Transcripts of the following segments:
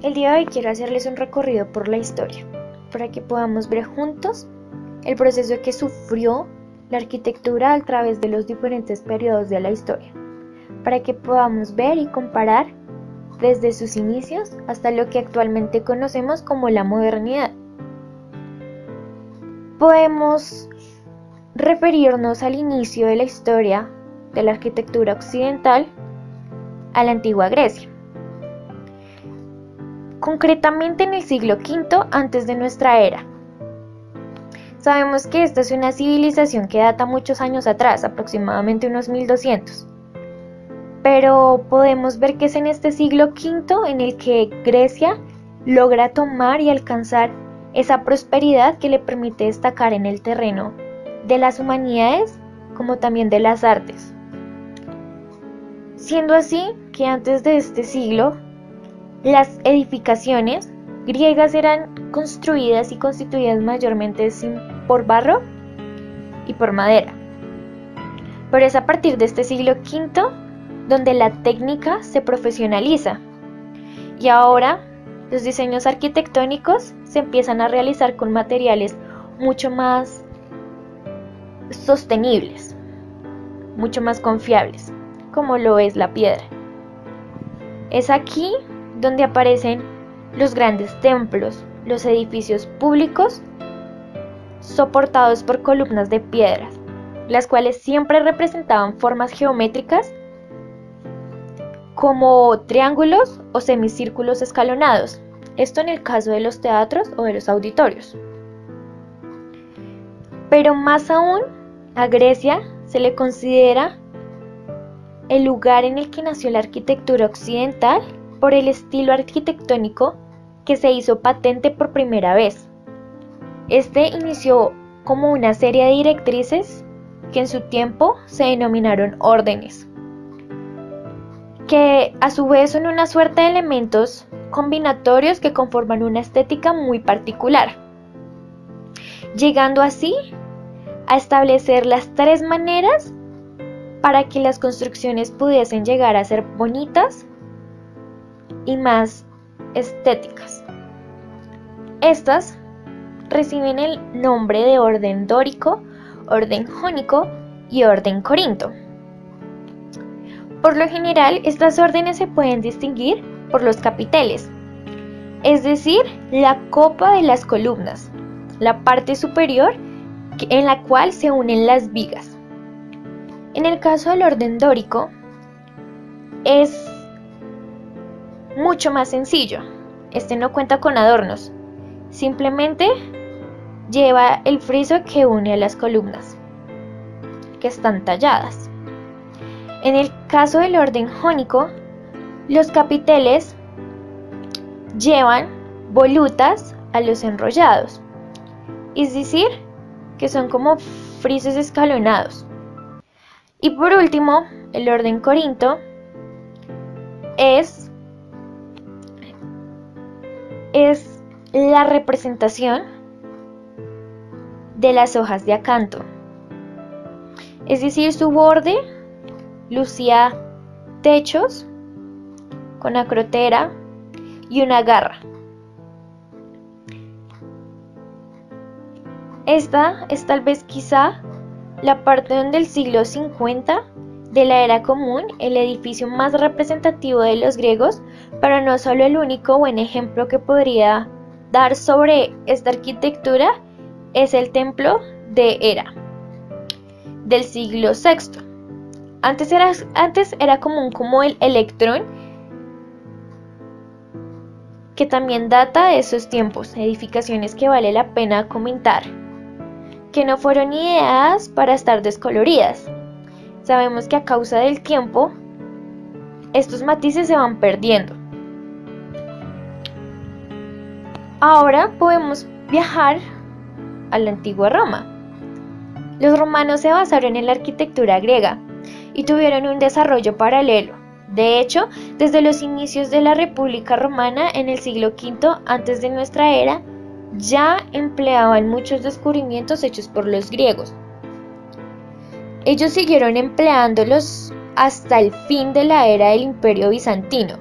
El día de hoy quiero hacerles un recorrido por la historia, para que podamos ver juntos el proceso que sufrió la arquitectura a través de los diferentes periodos de la historia, para que podamos ver y comparar desde sus inicios hasta lo que actualmente conocemos como la modernidad. Podemos referirnos al inicio de la historia de la arquitectura occidental a la antigua Grecia, concretamente en el siglo V antes de nuestra era. Sabemos que esta es una civilización que data muchos años atrás, aproximadamente unos 1200. Pero podemos ver que es en este siglo V en el que Grecia logra tomar y alcanzar esa prosperidad que le permite destacar en el terreno de las humanidades como también de las artes. Siendo así que antes de este siglo, las edificaciones griegas eran construidas y constituidas mayormente por barro y por madera. Pero es a partir de este siglo V donde la técnica se profesionaliza y ahora los diseños arquitectónicos se empiezan a realizar con materiales mucho más sostenibles, mucho más confiables, como lo es la piedra. Es aquí donde aparecen los grandes templos, los edificios públicos soportados por columnas de piedras, las cuales siempre representaban formas geométricas como triángulos o semicírculos escalonados, esto en el caso de los teatros o de los auditorios. Pero más aún, a Grecia se le considera el lugar en el que nació la arquitectura occidental por el estilo arquitectónico que se hizo patente por primera vez. Este inició como una serie de directrices que en su tiempo se denominaron órdenes, que a su vez son una suerte de elementos combinatorios que conforman una estética muy particular, llegando así a establecer las tres maneras para que las construcciones pudiesen llegar a ser bonitas y más estéticas. Estas reciben el nombre de orden dórico, orden jónico y orden corinto. Por lo general, estas órdenes se pueden distinguir por los capiteles, es decir, la copa de las columnas, la parte superior en la cual se unen las vigas. En el caso del orden dórico, es mucho más sencillo. Este no cuenta con adornos, simplemente lleva el friso que une a las columnas, que están talladas. En el caso del orden jónico, los capiteles llevan volutas a los enrollados, es decir, que son como frisos escalonados. Y por último, el orden corinto es la representación de las hojas de acanto, es decir, su borde lucía techos con acrotera y una garra. Esta es tal vez quizá la parte donde el siglo 50 de la era común, el edificio más representativo de los griegos, pero no solo el único buen ejemplo que podría dar sobre esta arquitectura, es el templo de Hera, del siglo VI. Antes era común como el Electrón, que también data de esos tiempos, edificaciones que vale la pena comentar, que no fueron ideadas para estar descoloridas. Sabemos que a causa del tiempo, estos matices se van perdiendo. Ahora podemos viajar a la antigua Roma. Los romanos se basaron en la arquitectura griega y tuvieron un desarrollo paralelo. De hecho, desde los inicios de la República Romana en el siglo V antes de nuestra era, ya empleaban muchos descubrimientos hechos por los griegos. Ellos siguieron empleándolos hasta el fin de la era del Imperio Bizantino,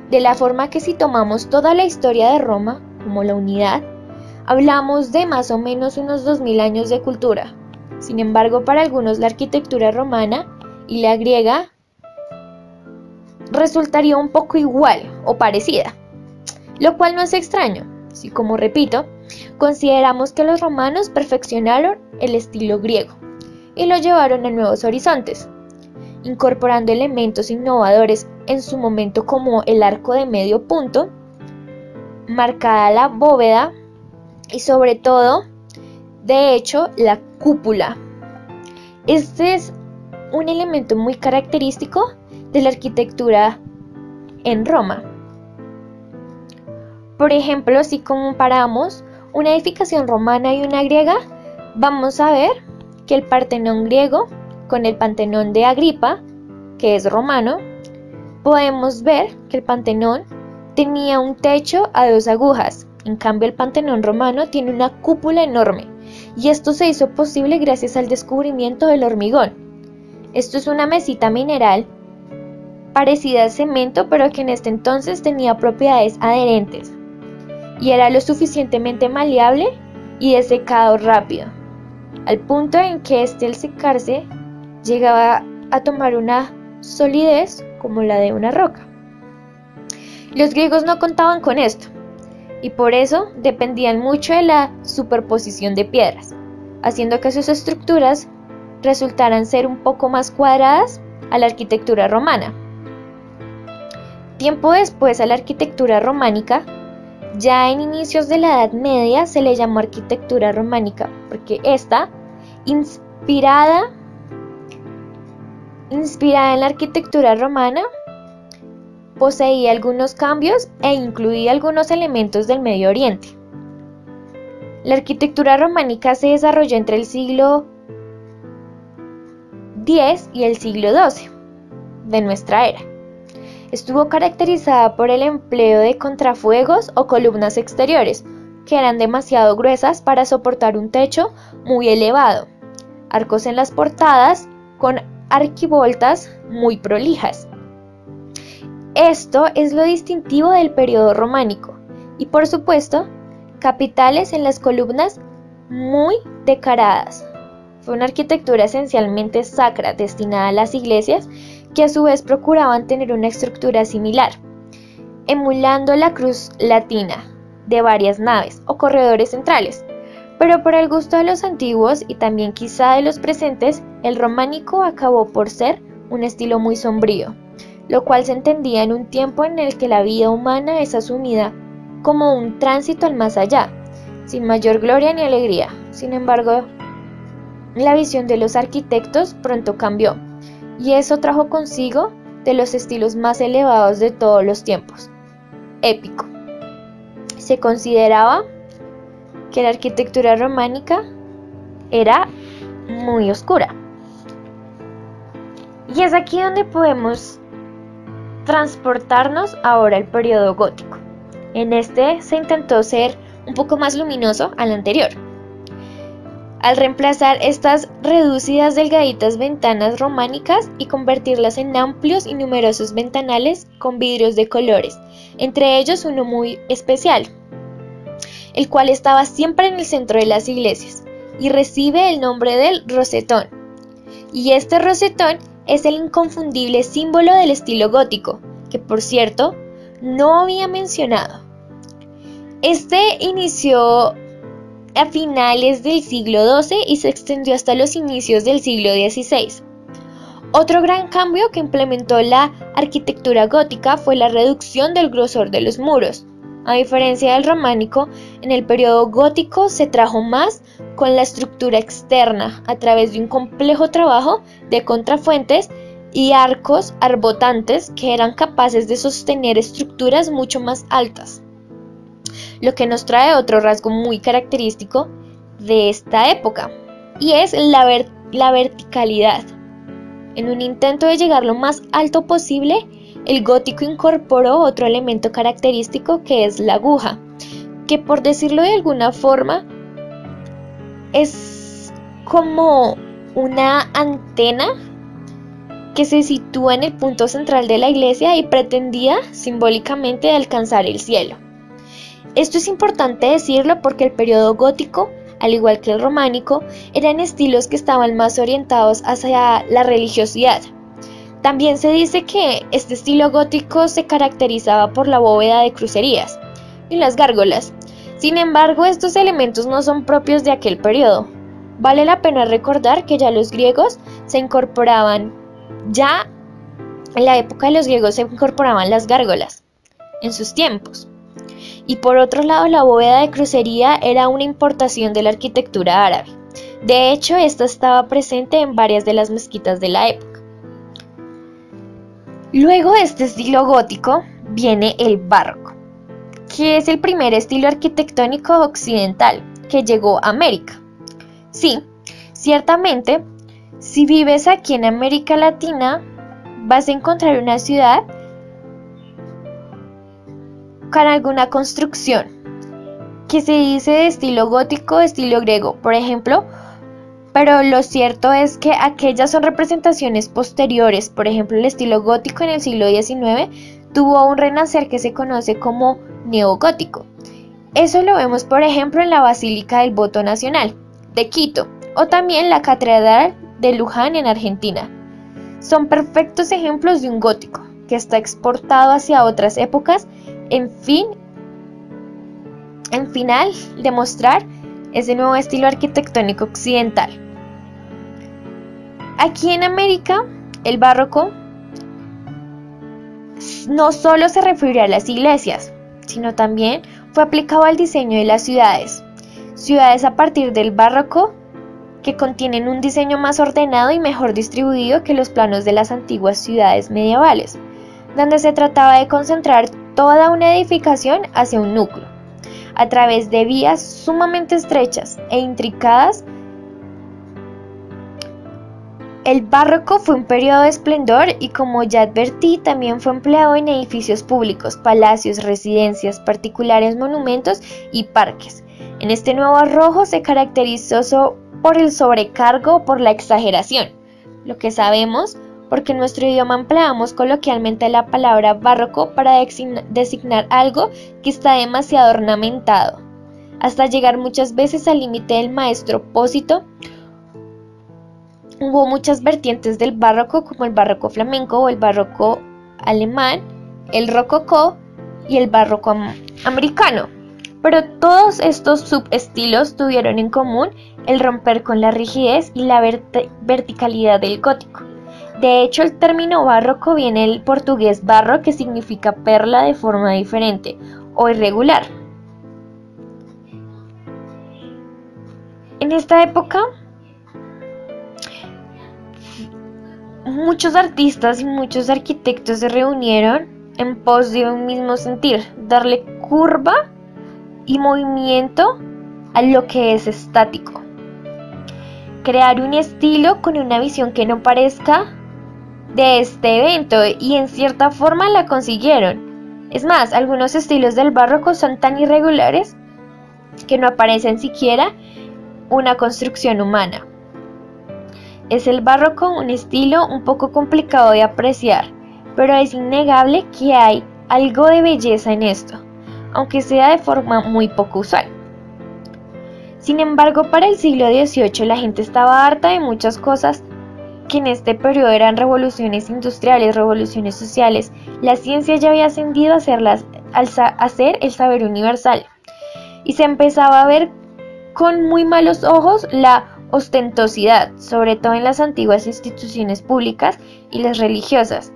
de la forma que si tomamos toda la historia de Roma como la unidad, hablamos de más o menos unos 2000 años de cultura. Sin embargo, para algunos la arquitectura romana y la griega resultaría un poco igual o parecida, lo cual no es extraño, si como repito, consideramos que los romanos perfeccionaron el estilo griego y lo llevaron a nuevos horizontes, incorporando elementos innovadores en su momento como el arco de medio punto, marcada la bóveda y sobre todo, de hecho, la cúpula. Este es un elemento muy característico de la arquitectura en Roma. Por ejemplo, si comparamos una edificación romana y una griega, vamos a ver que el Partenón griego con el Pantenón de Agripa, que es romano, podemos ver que el Pantenón tenía un techo a 2 agujas, en cambio el Pantenón romano tiene una cúpula enorme, y esto se hizo posible gracias al descubrimiento del hormigón. Esto es una mesita mineral parecida al cemento, pero que en este entonces tenía propiedades adherentes, y era lo suficientemente maleable y de secado rápido, al punto en que al secarse llegaba a tomar una solidez como la de una roca. Los griegos no contaban con esto, y por eso dependían mucho de la superposición de piedras, haciendo que sus estructuras resultaran ser un poco más cuadradas a la arquitectura romana. Tiempo después a la arquitectura románica, ya en inicios de la Edad Media, se le llamó arquitectura románica, porque esta, inspirada en la arquitectura romana, poseía algunos cambios e incluía algunos elementos del Medio Oriente. La arquitectura románica se desarrolló entre el siglo X y el siglo XII de nuestra era. Estuvo caracterizada por el empleo de contrafuegos o columnas exteriores, que eran demasiado gruesas para soportar un techo muy elevado, arcos en las portadas con arquivoltas muy prolijas. Esto es lo distintivo del periodo románico, y por supuesto, capiteles en las columnas muy decaradas. Fue una arquitectura esencialmente sacra destinada a las iglesias, que a su vez procuraban tener una estructura similar, emulando la cruz latina de varias naves o corredores centrales. Pero por el gusto de los antiguos y también quizá de los presentes, el románico acabó por ser un estilo muy sombrío, lo cual se entendía en un tiempo en el que la vida humana es asumida como un tránsito al más allá, sin mayor gloria ni alegría. Sin embargo, la visión de los arquitectos pronto cambió, y eso trajo consigo de los estilos más elevados de todos los tiempos: épico. Se consideraba que la arquitectura románica era muy oscura. Y es aquí donde podemos transportarnos ahora al periodo gótico. En este se intentó ser un poco más luminoso al anterior, al reemplazar estas reducidas delgaditas ventanas románicas y convertirlas en amplios y numerosos ventanales con vidrios de colores, entre ellos uno muy especial, el cual estaba siempre en el centro de las iglesias y recibe el nombre del rosetón. Y este rosetón es el inconfundible símbolo del estilo gótico, que por cierto no había mencionado. Este inició a finales del siglo XII y se extendió hasta los inicios del siglo XVI. Otro gran cambio que implementó la arquitectura gótica fue la reducción del grosor de los muros. A diferencia del románico, en el periodo gótico se trabajó más con la estructura externa a través de un complejo trabajo de contrafuentes y arcos arbotantes que eran capaces de sostener estructuras mucho más altas, lo que nos trae otro rasgo muy característico de esta época, y es la verticalidad. En un intento de llegar lo más alto posible, el gótico incorporó otro elemento característico, que es la aguja, que por decirlo de alguna forma es como una antena que se sitúa en el punto central de la iglesia y pretendía simbólicamente alcanzar el cielo. Esto es importante decirlo porque el periodo gótico, al igual que el románico, eran estilos que estaban más orientados hacia la religiosidad. También se dice que este estilo gótico se caracterizaba por la bóveda de crucerías y las gárgolas. Sin embargo, estos elementos no son propios de aquel periodo. Vale la pena recordar que ya los griegos se incorporaban, ya en la época de los griegos se incorporaban las gárgolas en sus tiempos. Y por otro lado, la bóveda de crucería era una importación de la arquitectura árabe. De hecho, esta estaba presente en varias de las mezquitas de la época. Luego de este estilo gótico viene el barroco, que es el primer estilo arquitectónico occidental que llegó a América. Sí, ciertamente, si vives aquí en América Latina, vas a encontrar una ciudad con alguna construcción que se dice de estilo gótico, estilo griego, por ejemplo, pero lo cierto es que aquellas son representaciones posteriores. Por ejemplo, el estilo gótico en el siglo XIX tuvo un renacer que se conoce como neogótico. Eso lo vemos, por ejemplo, en la Basílica del Voto Nacional de Quito o también la Catedral de Luján en Argentina. Son perfectos ejemplos de un gótico que está exportado hacia otras épocas, en final demostrar ese nuevo estilo arquitectónico occidental. Aquí en América, el barroco no solo se refirió a las iglesias, sino también fue aplicado al diseño de las ciudades. Ciudades a partir del barroco que contienen un diseño más ordenado y mejor distribuido que los planos de las antiguas ciudades medievales, donde se trataba de concentrar toda una edificación hacia un núcleo, a través de vías sumamente estrechas e intricadas. El barroco fue un periodo de esplendor y, como ya advertí, también fue empleado en edificios públicos, palacios, residencias, particulares, monumentos y parques. En este nuevo arrojo se caracterizó por el sobrecargo o por la exageración, lo que sabemos porque en nuestro idioma empleamos coloquialmente la palabra barroco para designar algo que está demasiado ornamentado, hasta llegar muchas veces al límite del maestropósito. Hubo muchas vertientes del barroco, como el barroco flamenco o el barroco alemán, el rococó y el barroco americano. Pero todos estos subestilos tuvieron en común el romper con la rigidez y la verticalidad del gótico. De hecho, el término barroco viene del portugués barro, que significa perla de forma diferente o irregular. En esta época, muchos artistas y muchos arquitectos se reunieron en pos de un mismo sentir, darle curva y movimiento a lo que es estático. Crear un estilo con una visión que no parezca de este evento, y en cierta forma la consiguieron. Es más, algunos estilos del barroco son tan irregulares que no aparecen siquiera una construcción humana. Es el barroco un estilo un poco complicado de apreciar, pero es innegable que hay algo de belleza en esto, aunque sea de forma muy poco usual. Sin embargo, para el siglo XVIII la gente estaba harta de muchas cosas que en este periodo eran revoluciones industriales, revoluciones sociales. La ciencia ya había ascendido a ser el saber universal, y se empezaba a ver con muy malos ojos la ostentosidad, sobre todo en las antiguas instituciones públicas y las religiosas.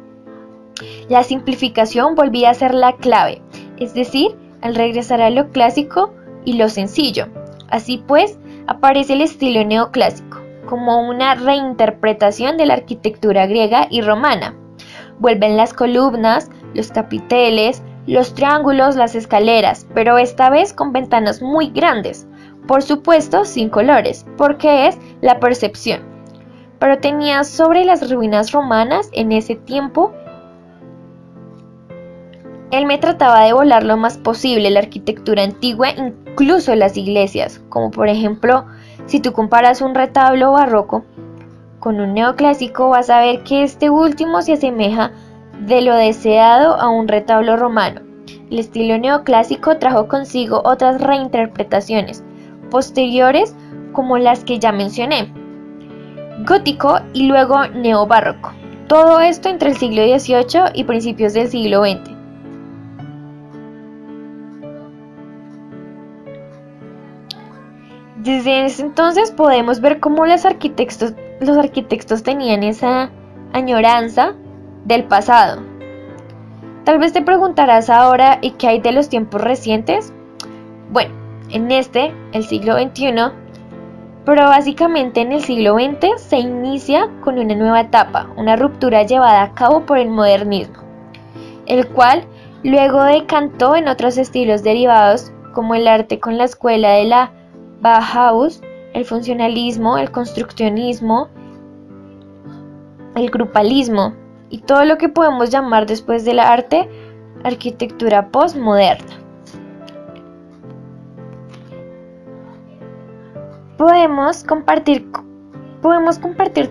La simplificación volvía a ser la clave, es decir, al regresar a lo clásico y lo sencillo. Así pues, aparece el estilo neoclásico, como una reinterpretación de la arquitectura griega y romana. Vuelven las columnas, los capiteles, los triángulos, las escaleras, pero esta vez con ventanas muy grandes, por supuesto sin colores, porque es la percepción. Pero tenía sobre las ruinas romanas en ese tiempo. Él me trataba de volar lo más posible la arquitectura antigua, incluso las iglesias, como por ejemplo, si tú comparas un retablo barroco con un neoclásico, vas a ver que este último se asemeja de lo deseado a un retablo romano. El estilo neoclásico trajo consigo otras reinterpretaciones posteriores como las que ya mencioné, gótico y luego neobarroco. Todo esto entre el siglo XVIII y principios del siglo XX. Desde ese entonces podemos ver cómo los arquitectos tenían esa añoranza del pasado. Tal vez te preguntarás ahora, ¿y qué hay de los tiempos recientes? Bueno, en el siglo XXI, pero básicamente en el siglo XX se inicia con una nueva etapa, una ruptura llevada a cabo por el modernismo, el cual luego decantó en otros estilos derivados como el arte con la escuela de la Bauhaus, el funcionalismo, el construccionismo, el grupalismo y todo lo que podemos llamar después del arte arquitectura postmoderna. Podemos compartir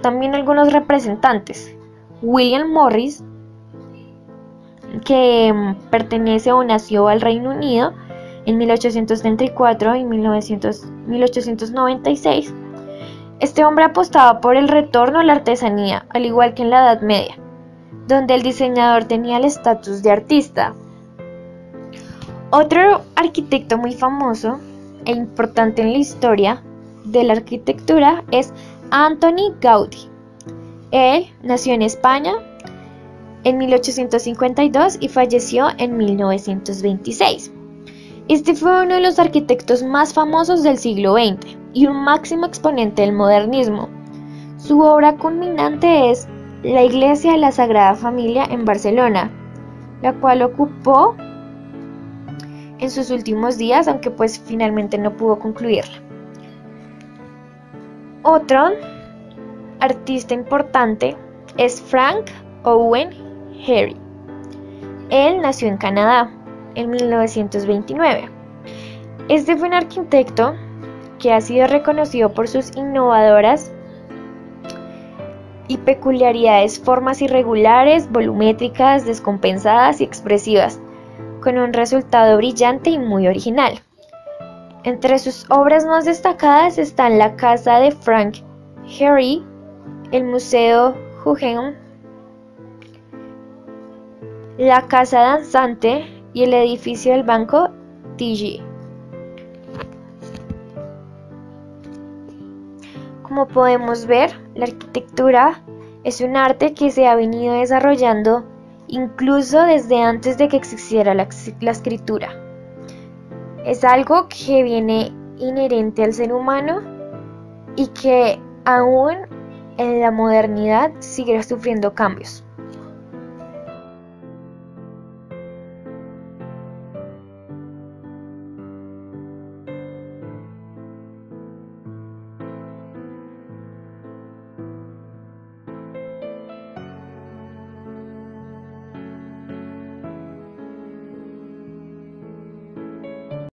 también algunos representantes. William Morris, que pertenece o nació al Reino Unido en 1834 y 1896. Este hombre apostaba por el retorno a la artesanía, al igual que en la Edad Media, donde el diseñador tenía el estatus de artista. Otro arquitecto muy famoso e importante en la historia de la arquitectura es Antoni Gaudí. Él nació en España en 1852 y falleció en 1926. Este fue uno de los arquitectos más famosos del siglo XX y un máximo exponente del modernismo. Su obra culminante es la Iglesia de la Sagrada Familia en Barcelona, la cual ocupó en sus últimos días, aunque pues finalmente no pudo concluirla. Otro artista importante es Frank Owen Gehry. Él nació en Canadá en 1929. Este fue un arquitecto que ha sido reconocido por sus innovadoras y peculiaridades, formas irregulares, volumétricas, descompensadas y expresivas, con un resultado brillante y muy original. Entre sus obras más destacadas están la casa de Frank Gehry, el Museo Guggenheim, la Casa Danzante y el edificio del Banco TG. Como podemos ver, la arquitectura es un arte que se ha venido desarrollando incluso desde antes de que existiera la escritura. Es algo que viene inherente al ser humano y que aún en la modernidad sigue sufriendo cambios.